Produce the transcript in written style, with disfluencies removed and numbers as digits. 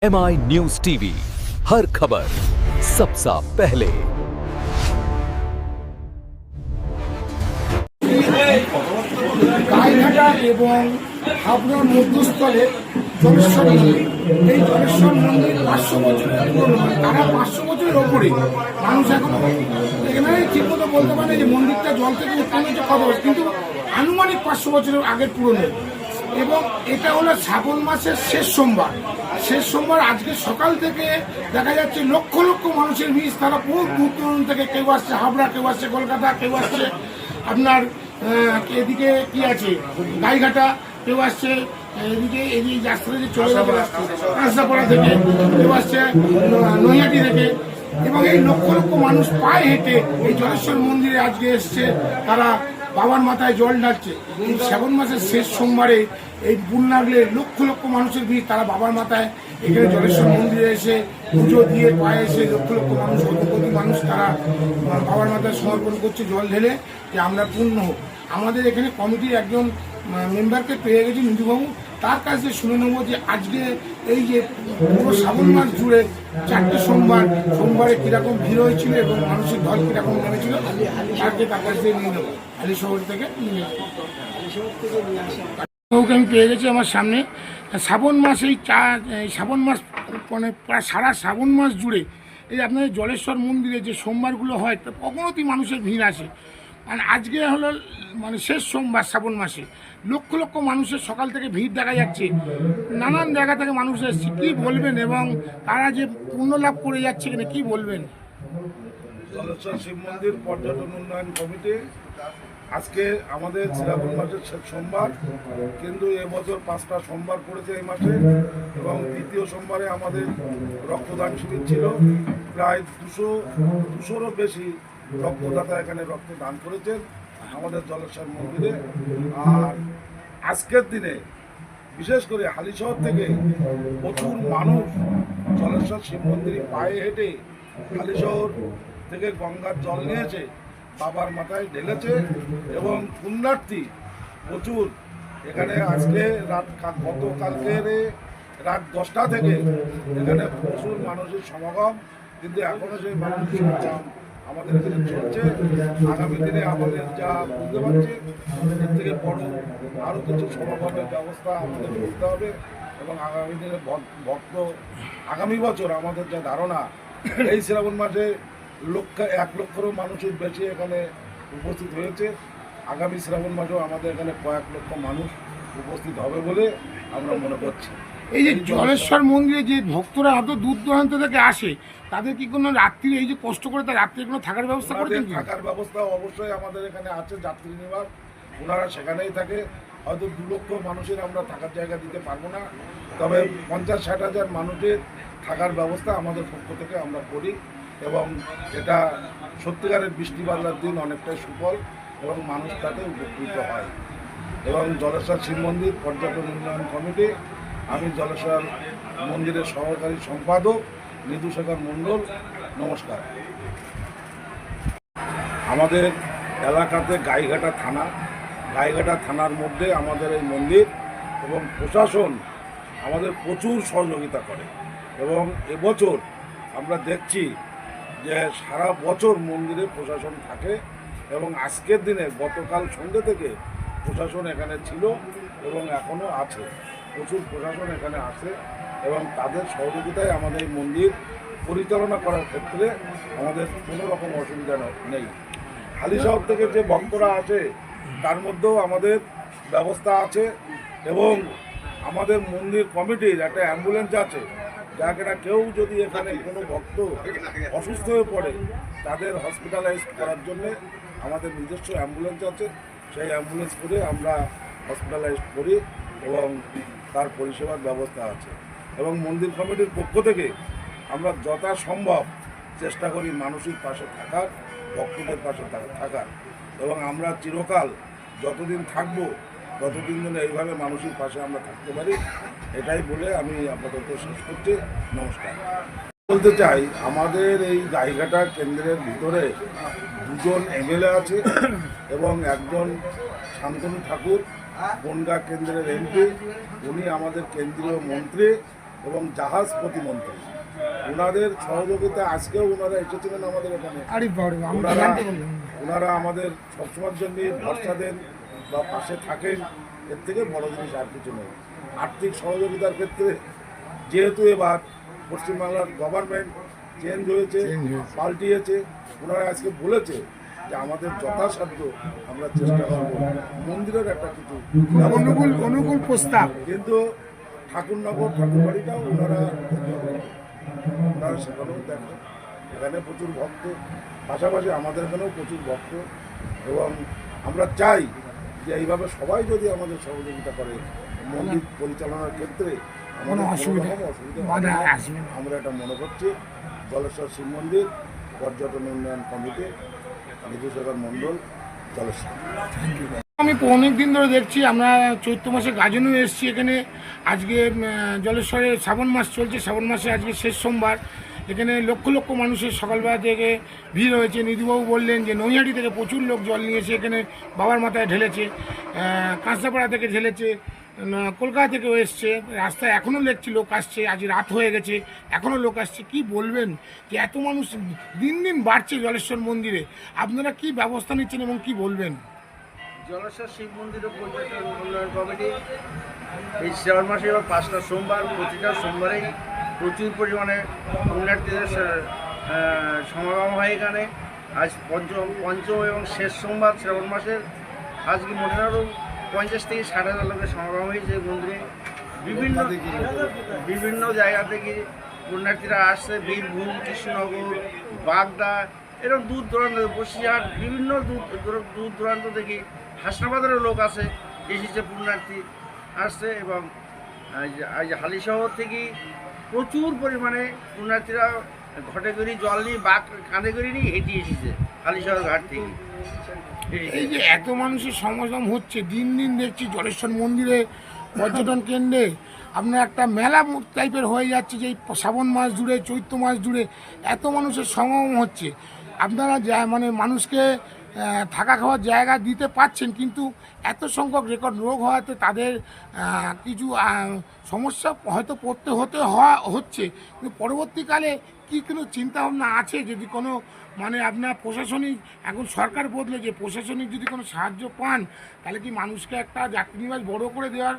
MI news TV हर खबर सबसे पहले। গাইঘাটা এবং হাবড়ার মধ্যস্থলে জলেশ্বর মন্দির। এই জলেশ্বর মন্দির 500 বছরের পুরনো, তারা 500 বছরের ওপরে মানুষ এখনো এখানে ঠিকমতো বলতে পারে যে মন্দিরটা জল থেকে উৎপন্ন হচ্ছে কত বছর, কিন্তু আনুমানিক 500 বছরের আগের পুরনো। এবং এটা হলো শ্রাবণ মাসের শেষ সোমবার। আজকে সকাল থেকে দেখা যাচ্ছে লক্ষ লক্ষ মানুষের ভিড়। তারা বহু দূর দূরান্ত থেকে, কেউ আসছে হাবড়া, কেউ আসছে কলকাতা, কেউ আসছে আপনার এদিকে কি আছে গাইঘাটা, কেউ আসছে এদিকে রাস্তা থেকে চলে যাবে রাস্তাপাড়া থেকে, কেউ আসছে নৈহাটি থেকে। এবং এই লক্ষ লক্ষ মানুষ পায়ে হেঁটে এই জলেশ্বর মন্দিরে আজকে এসছে, তারা বাবার মাথায় জল ঢালছে। এই শ্রাবণ মাসের শেষ সোমবারে এই বুল লাগলে লক্ষ লক্ষ মানুষের ভিড়। তারা বাবার মাথায় এখানে জলেশ্বর মন্দিরে এসে পুজো দিয়ে পায়ে এসে লক্ষ লক্ষ মানুষ, কোটি মানুষ তারা বাবার মাথায় সমর্পণ করছে জল ঢেলে, যে আমরা পূর্ণ হোক। আমাদের এখানে কমিটির একজন মেম্বারকে পেয়ে গেছি, নিধুবাবু, তার কাছে শুনে নেবো যে আজকে এই যে পুরো শ্রাবণ মাস জুড়ে 4টে সোমবারে কিরকম ভিড় হয়েছিল এবং মানুষের ঢল কিরকম নেমেছিল, তাকে তার কাছ থেকে নিয়ে নেবো। আলি শহর থেকে নিয়ে নেবো, আমি পেয়ে গেছি আমার সামনে। শ্রাবণ মাস, এই শ্রাবণ মাস মানে প্রায় সারা শ্রাবণ মাস জুড়ে এই আপনাদের জলেশ্বর মন্দিরে যে সোমবারগুলো হয় তা অগণতি মানুষের ভিড় আসে। মানে আজকে হলো মানে শেষ সোমবার শ্রাবণ মাসে, লক্ষ লক্ষ মানুষের সকাল থেকে ভিড় দেখা যাচ্ছে। নানান জায়গা থেকে মানুষ এসছে, কী বলবেন? এবং তারা যে পুণ্য লাভ করে যাচ্ছে কিনা কী বলবেন? জলেশ্বর শিব মন্দির পর্যটন উন্নয়ন কমিটি আজকে আমাদের শ্রাবণ মাসের শেষ সোমবার, কিন্তু এবছর 5টা সোমবার পড়েছে এই মাসে। এবং দ্বিতীয় সোমবারে আমাদের রক্তদান শিবির ছিল। প্রায় 200-200-ও বেশি রক্তদাতা এখানে রক্তদান করেছেন আমাদের জলেশ্বর মন্দিরে। আর আজকের দিনে বিশেষ করে হালিশহর থেকে প্রচুর মানুষ জলেশ্বর শিব মন্দিরে পায়ে হেঁটে হালিশহর থেকে গঙ্গার জল নিয়েছে, বাবার মাথায় ঢেলেছে। এবং পুণ্যার্থী প্রচুর এখানে আজকে গতকালকের রাত 10টা থেকে এখানে প্রচুর মানুষের সমাগম, কিন্তু এখনো সেই মানুষের সমাগম আমাদের এখানে চলছে। আগামী দিনে আমাদের যা বুঝতে পারছি এর থেকে বড় আরও কিছু সমাগমের ব্যবস্থা আমাদের করতে হবে। এবং আগামী দিনে আগামী বছর আমাদের যা ধারণা, এই শ্রাবণ মাসে 1 লক্ষেরও মানুষের বেশি এখানে উপস্থিত হয়েছে। আগামী শ্রাবণ মাসেও আমাদের এখানে কয়েক লক্ষ মানুষ উপস্থিত হবে বলে আমরা মনে করছি। এই যে জলেশ্বর মন্দিরে যে ভক্তরা এত দূর দূরান্ত থেকে আসে, তাদের কি কোনো রাত্রি, এই যে কষ্ট করে তার রাত্রে কোনো থাকার ব্যবস্থা করেছেন? থাকার ব্যবস্থা অবশ্যই আমাদের এখানে আছে, যাত্রী নিবাস, ওনারা সেখানেই থাকে। হয়তো 2 লক্ষ মানুষের আমরা থাকার জায়গা দিতে পারবো না, তবে 50-60 হাজার মানুষের থাকার ব্যবস্থা আমাদের পক্ষ থেকে আমরা করি। এবং এটা সত্যিকারের বৃষ্টি বাদলার দিন অনেকটাই সুফল এবং মানুষ তাতে উপকৃত হয়। এবং জলেশ্বর শিব মন্দির পর্যটন উন্নয়ন কমিটি, আমি জলেশ্বর মন্দিরের সহকারী সম্পাদক নিধুশেখর মণ্ডল, নমস্কার। আমাদের এলাকাতে গাইঘাটা থানার মধ্যে আমাদের এই মন্দির, এবং প্রশাসন আমাদের প্রচুর সহযোগিতা করে। এবং এবছর আমরা দেখছি যে সারা বছর মন্দিরে প্রশাসন থাকে। এবং আজকের দিনে গতকাল সন্ধ্যে থেকে প্রশাসন এখানে ছিল এবং এখনও আছে। প্রচুর প্রশাসন এখানে আছে এবং তাদের সহযোগিতায় আমাদের এই মন্দির পরিচালনা করার ক্ষেত্রে আমাদের কোনো রকম অসুবিধা নেই। হালিশহর থেকে যে ভক্তরা আছে তার মধ্যেও আমাদের ব্যবস্থা আছে। এবং আমাদের মন্দির কমিটির একটা অ্যাম্বুলেন্স আছে, যাকে না কেউ যদি এখানে কোনো ভক্ত অসুস্থ হয়ে পড়ে তাদের হসপিটালাইজ করার জন্যে আমাদের নিজস্ব অ্যাম্বুলেন্স আছে। সেই অ্যাম্বুলেন্স করে আমরা হসপিটালাইজ করি এবং তার পরিষেবার ব্যবস্থা আছে। এবং মন্দির কমিটির পক্ষ থেকে আমরা যথাসম্ভব চেষ্টা করি মানুষের পাশে থাকার, ভক্তদের পাশে থাকার। এবং আমরা চিরকাল যতদিন থাকবো ততদিন যেন এইভাবে মানুষের পাশে আমরা থাকতে পারি, এটাই বলে আমি আপাতত শেষ করছি। নমস্কার। বলতে চাই, আমাদের এই গাইঘাটা কেন্দ্রের ভিতরে 2জন MLA আছে এবং একজন শান্তনু ঠাকুর বনগাঁ কেন্দ্রের MP, উনি আমাদের কেন্দ্রীয় মন্ত্রী। এবং জাহাজ প্রতিমন্ত্রী, ওনাদের সহযোগিতা আজকেও ওনারা এসেছিলেন আমাদের এখানে। ওনারা আমাদের সবসময়ের জন্য ভরসা দেন বা পাশে থাকেন, এর থেকে বড় জিনিস আর কিছু নেই। আর্থিক সহযোগিতার ক্ষেত্রে যেহেতু এবার পশ্চিমবাংলার গভর্নমেন্ট চেঞ্জ হয়েছে, পাল্টিয়েছে, ওনারা আজকে বলেছে যে আমাদের যথাসাধ্য আমরা চেষ্টা করব মন্দিরের একটা কিছু অনুকূল প্রস্তাব। কিন্তু ঠাকুরনগর ঠাকুরবাড়িটাও ওনারা সেখানেও দেখেন, এখানে প্রচুর ভক্ত, পাশাপাশি আমাদের এখানেও প্রচুর ভক্ত, এবং আমরা চাই যে এইভাবে সবাই যদি আমাদের সহযোগিতা করে মন্দির পরিচালনার ক্ষেত্রে কোনো অসুবিধা আসবে না। আমরা এটা মনে করছি। জলেশ্বর শিব মন্দির পর্যটন উন্নয়ন কমিটি, মধুসূদন মণ্ডল, জলেশ্বর। আমি অনেক দিন ধরে দেখছি, আমরা চৈত্র মাসে গাজনেও এসেছি এখানে। আজকে জলেশ্বরে শ্রাবণ মাস চলছে, শ্রাবণ মাসে আজকে শেষ সোমবার। এখানে লক্ষ লক্ষ মানুষের সকালবেলা থেকে ভিড় হয়েছে। নিধুবাবু বললেন যে নৈহাটি থেকে প্রচুর লোক জল নিয়েছে, এখানে বাবার মাথায় ঢেলেছে, কাঁচরাপাড়া থেকে ঢেলেছে, কলকাতা থেকেও এসছে। রাস্তায় এখনও দেখছি লোক আসছে, আজ রাত হয়ে গেছে এখনও লোক আসছে। কি বলবেন যে এত মানুষ দিন দিন বাড়ছে জলেশ্বর মন্দিরে, আপনারা কি ব্যবস্থা নিচ্ছেন এবং কি বলবেন? জলেশ্বর শিব মন্দির ও পর্যটন উন্নয়ন কমিটি এই শ্রাবণ মাসে এবার 5টা সোমবার, প্রতিটা সোমবারেই প্রচুর পরিমাণে পুণ্যার্থীদের সমাগম হয় এখানে। আজ পঞ্চম এবং শেষ সোমবার শ্রাবণ মাসের। আজকে মোটামুটি 50 থেকে 60,000 লোকের সমাগম হয়েছে মন্দিরে। বিভিন্ন জায়গা থেকে পুণ্যার্থীরা আসছে, বীরভূম, কৃষ্ণনগর, বাগদা, এরকম দূর দূরান্ত, বসিরহাট, বিভিন্ন দূর দূরান্ত থেকে, হাসনাবাদেরও লোক আছে, এসেছে পুণ্যার্থী আসছে। এবং হালিশহর থেকে প্রচুর পরিমাণে পুণ্যার্থীরা ঘটে করে জল নিয়ে, বাঘ কাঁধে করে নিয়ে হেঁটে এসেছে হালিশহর ঘাট থেকে। এই যে এত মানুষের সমাগম হচ্ছে, দিন দিন দেখছি জলেশ্বর মন্দিরে পর্যটন কেন্দ্রে আপনার একটা মেলা টাইপের হয়ে যাচ্ছে, যে এই শ্রাবণ মাস জুড়ে, চৈত্র মাস জুড়ে এত মানুষের সমাগম হচ্ছে। আপনারা মানে মানুষকে থাকা খাওয়ার জায়গা দিতে পারছেন, কিন্তু এত সংখ্যক রেকর্ড রোগ হওয়াতে তাদের কিছু সমস্যা হয়তো হচ্ছে। কিন্তু পরবর্তীকালে কি কোনো চিন্তাভাবনা আছে, যদি কোনো মানে আপনার প্রশাসনিক, এখন সরকার বদলেছে, প্রশাসনিক যদি কোনো সাহায্য পান, তাহলে কি মানুষকে একটা যাত্রীনিবাস বড় করে দেওয়ার